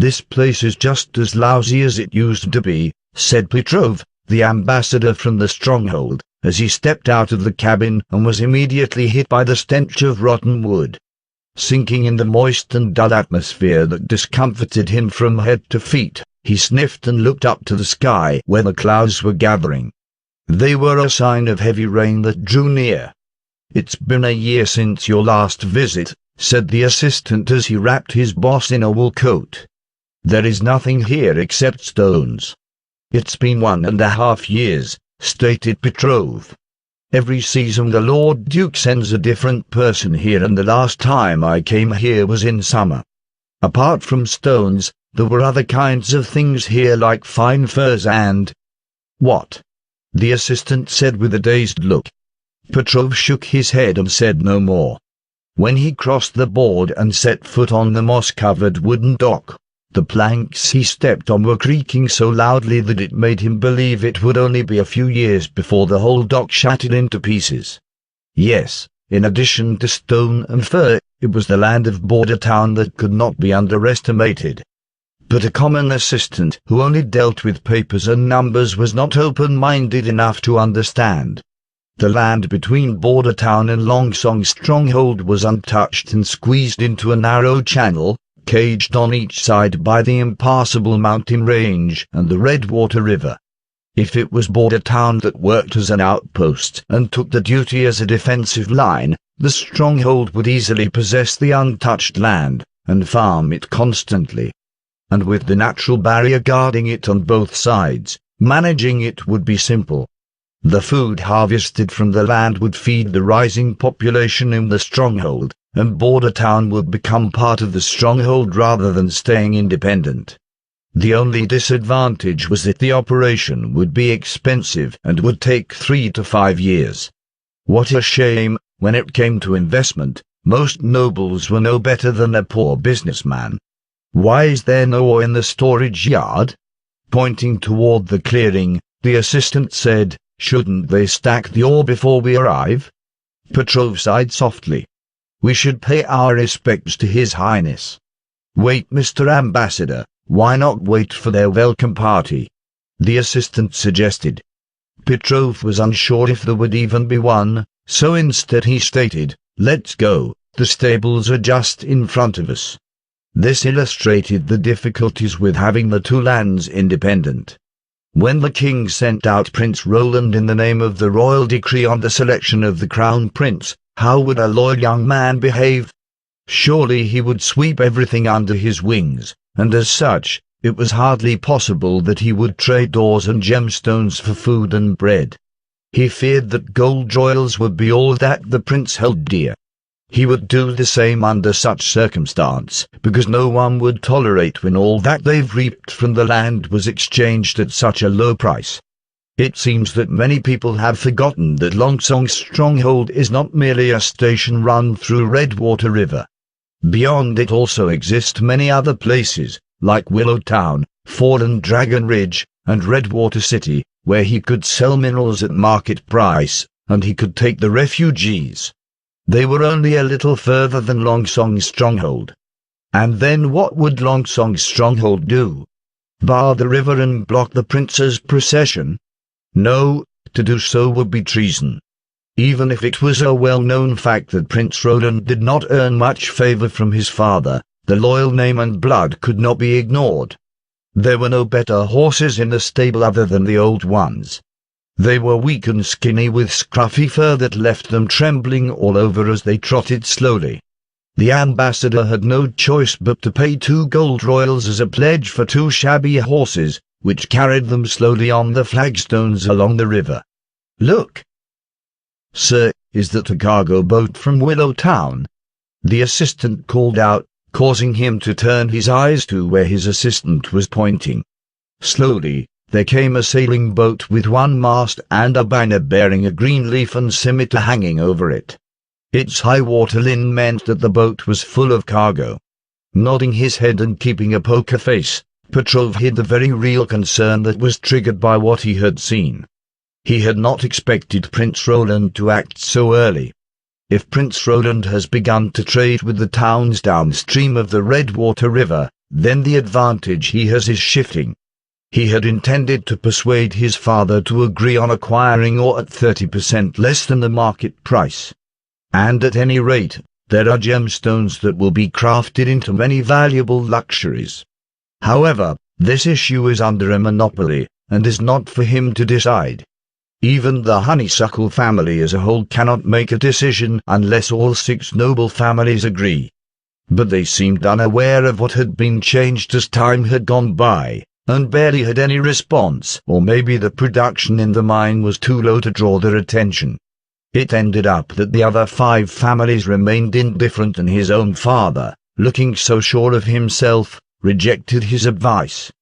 "This place is just as lousy as it used to be," said Petrov, the ambassador from the stronghold, as he stepped out of the cabin and was immediately hit by the stench of rotten wood. Sinking in the moist and dull atmosphere that discomforted him from head to feet, he sniffed and looked up to the sky where the clouds were gathering. They were a sign of heavy rain that drew near. "It's been a year since your last visit," said the assistant as he wrapped his boss in a wool coat. "There is nothing here except stones." "It's been 1.5 years, stated Petrov. "Every season the Lord Duke sends a different person here, and the last time I came here was in summer. Apart from stones, there were other kinds of things here like fine furs and—" "What?" the assistant said with a dazed look. Petrov shook his head and said no more. When he crossed the board and set foot on the moss-covered wooden dock, the planks he stepped on were creaking so loudly that it made him believe it would only be a few years before the whole dock shattered into pieces. Yes, in addition to stone and fur, it was the land of Border Town that could not be underestimated. But a common assistant who only dealt with papers and numbers was not open-minded enough to understand. The land between Border Town and Longsong Stronghold was untouched and squeezed into a narrow channel, caged on each side by the impassable mountain range and the Redwater River. If it was Border Town that worked as an outpost and took the duty as a defensive line, the stronghold would easily possess the untouched land and farm it constantly. And with the natural barrier guarding it on both sides, managing it would be simple. The food harvested from the land would feed the rising population in the stronghold, and Border Town would become part of the stronghold rather than staying independent. The only disadvantage was that the operation would be expensive and would take 3 to 5 years. What a shame, when it came to investment, most nobles were no better than a poor businessman. "Why is there no ore in the storage yard?" Pointing toward the clearing, the assistant said, "Shouldn't they stack the ore before we arrive?" Petrov sighed softly. "We should pay our respects to His Highness." "Wait, Mr. Ambassador, why not wait for their welcome party?" the assistant suggested. Petrov was unsure if there would even be one, so instead he stated, "Let's go, the stables are just in front of us." This illustrated the difficulties with having the two lands independent. When the king sent out Prince Roland in the name of the royal decree on the selection of the crown prince, how would a loyal young man behave? Surely he would sweep everything under his wings, and as such, it was hardly possible that he would trade ores and gemstones for food and bread. He feared that gold royals would be all that the prince held dear. He would do the same under such circumstance, because no one would tolerate when all that they've reaped from the land was exchanged at such a low price. It seems that many people have forgotten that Longsong Stronghold is not merely a station run through Redwater River. Beyond it also exist many other places, like Willow Town, Fallen Dragon Ridge, and Redwater City, where he could sell minerals at market price, and he could take the refugees. They were only a little further than Longsong Stronghold. And then what would Longsong Stronghold do? Bar the river and block the prince's procession? No, to do so would be treason. Even if it was a well-known fact that Prince Roland did not earn much favor from his father, the loyal name and blood could not be ignored. There were no better horses in the stable other than the old ones. They were weak and skinny with scruffy fur that left them trembling all over as they trotted slowly. The ambassador had no choice but to pay 2 gold royals as a pledge for 2 shabby horses, which carried them slowly on the flagstones along the river. "Look! Sir, is that a cargo boat from Willow Town?" the assistant called out, causing him to turn his eyes to where his assistant was pointing. Slowly, there came a sailing boat with 1 mast and a banner bearing a green leaf and scimitar hanging over it. Its high water line meant that the boat was full of cargo. Nodding his head and keeping a poker face, Petrov hid the very real concern that was triggered by what he had seen. He had not expected Prince Roland to act so early. If Prince Roland has begun to trade with the towns downstream of the Redwater River, then the advantage he has is shifting. He had intended to persuade his father to agree on acquiring ore at 30% less than the market price. And at any rate, there are gemstones that will be crafted into many valuable luxuries. However, this issue is under a monopoly, and is not for him to decide. Even the Honeysuckle family as a whole cannot make a decision unless all 6 noble families agree. But they seemed unaware of what had been changed as time had gone by, and barely had any response, or maybe the production in the mine was too low to draw their attention. It ended up that the other 5 families remained indifferent, and his own father, looking so sure of himself, rejected his advice.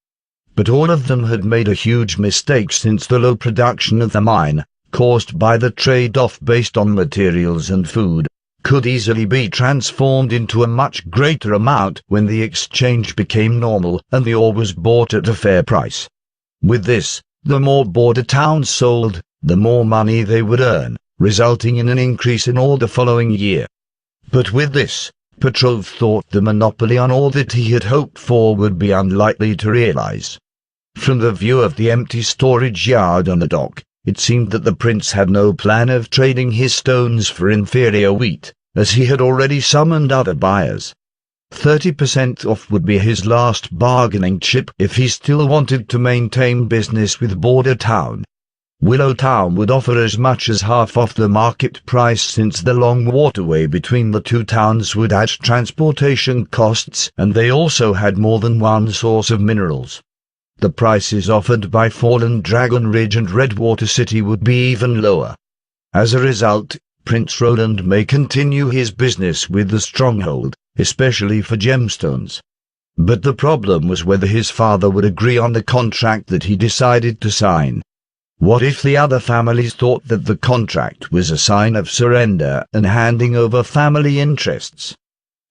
But all of them had made a huge mistake, since the low production of the mine, caused by the trade-off based on materials and food, could easily be transformed into a much greater amount when the exchange became normal and the ore was bought at a fair price. With this, the more border towns sold, the more money they would earn, resulting in an increase in ore the following year. But with this, Petrov thought the monopoly on all that he had hoped for would be unlikely to realize. From the view of the empty storage yard on the dock, it seemed that the prince had no plan of trading his stones for inferior wheat, as he had already summoned other buyers. 30% off would be his last bargaining chip if he still wanted to maintain business with Border Town. Willow Town would offer as much as half off the market price, since the long waterway between the 2 towns would add transportation costs, and they also had more than one source of minerals. The prices offered by Fallen Dragon Ridge and Redwater City would be even lower. As a result, Prince Roland may continue his business with the stronghold, especially for gemstones. But the problem was whether his father would agree on the contract that he decided to sign. What if the other families thought that the contract was a sign of surrender and handing over family interests?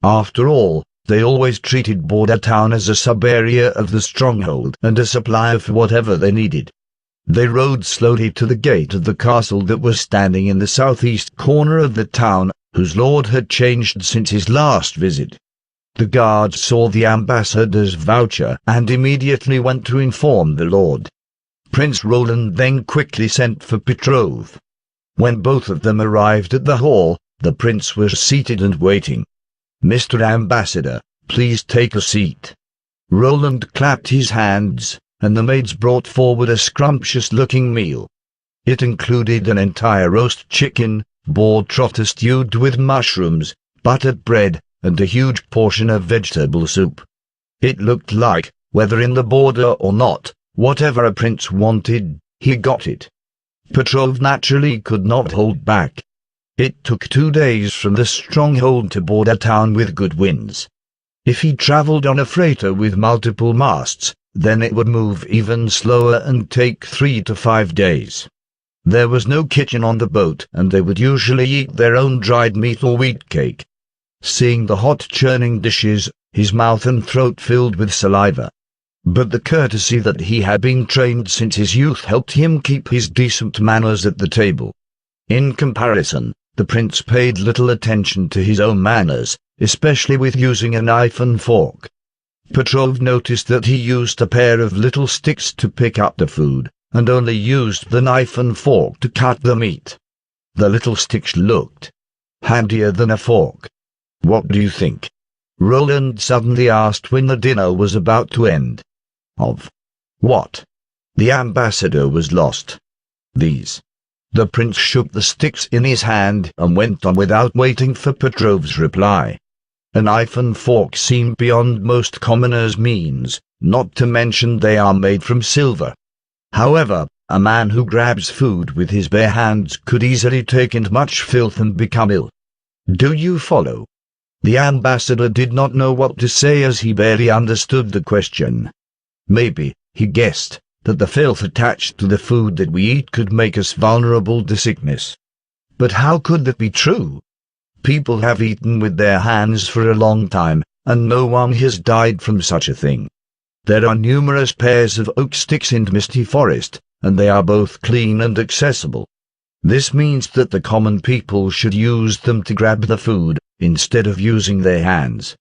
After all, they always treated Border Town as a sub-area of the stronghold and a supplier for whatever they needed. They rode slowly to the gate of the castle that was standing in the southeast corner of the town, whose lord had changed since his last visit. The guards saw the ambassador's voucher and immediately went to inform the lord. Prince Roland then quickly sent for Petrov. When both of them arrived at the hall, the prince was seated and waiting. "Mr. Ambassador, please take a seat." Roland clapped his hands, and the maids brought forward a scrumptious-looking meal. It included an entire roast chicken, boar trotter stewed with mushrooms, buttered bread, and a huge portion of vegetable soup. It looked like, whether in the border or not, whatever a prince wanted, he got it. Petrov naturally could not hold back. It took 2 days from the stronghold to Border Town with good winds. If he traveled on a freighter with multiple masts, then it would move even slower and take 3 to 5 days. There was no kitchen on the boat, and they would usually eat their own dried meat or wheat cake. Seeing the hot churning dishes, his mouth and throat filled with saliva. But the courtesy that he had been trained since his youth helped him keep his decent manners at the table. In comparison, the prince paid little attention to his own manners, especially with using a knife and fork. Petrov noticed that he used a pair of little sticks to pick up the food, and only used the knife and fork to cut the meat. The little sticks looked handier than a fork. "What do you think?" Roland suddenly asked when the dinner was about to end. "Of what?" The ambassador was lost. "These." The prince shook the sticks in his hand and went on without waiting for Petrov's reply. A knife and fork seem beyond most commoners' means, not to mention they are made from silver. However, a man who grabs food with his bare hands could easily take in much filth and become ill. Do you follow? The ambassador did not know what to say, as he barely understood the question. Maybe, he guessed, that the filth attached to the food that we eat could make us vulnerable to sickness. But how could that be true? People have eaten with their hands for a long time, and no one has died from such a thing. There are numerous pairs of oak sticks in Misty Forest, and they are both clean and accessible. This means that the common people should use them to grab the food, instead of using their hands.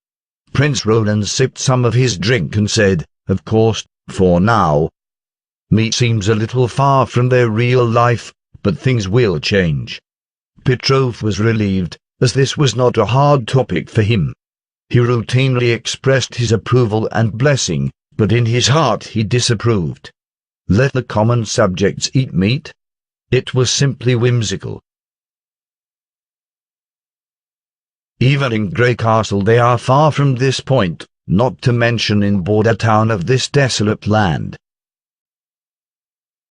Prince Roland sipped some of his drink and said, "Of course, for now. Meat seems a little far from their real life, but things will change." Petrov was relieved, as this was not a hard topic for him. He routinely expressed his approval and blessing, but in his heart he disapproved. Let the common subjects eat meat? It was simply whimsical. Even in Grey Castle they are far from this point, not to mention in border town of this desolate land.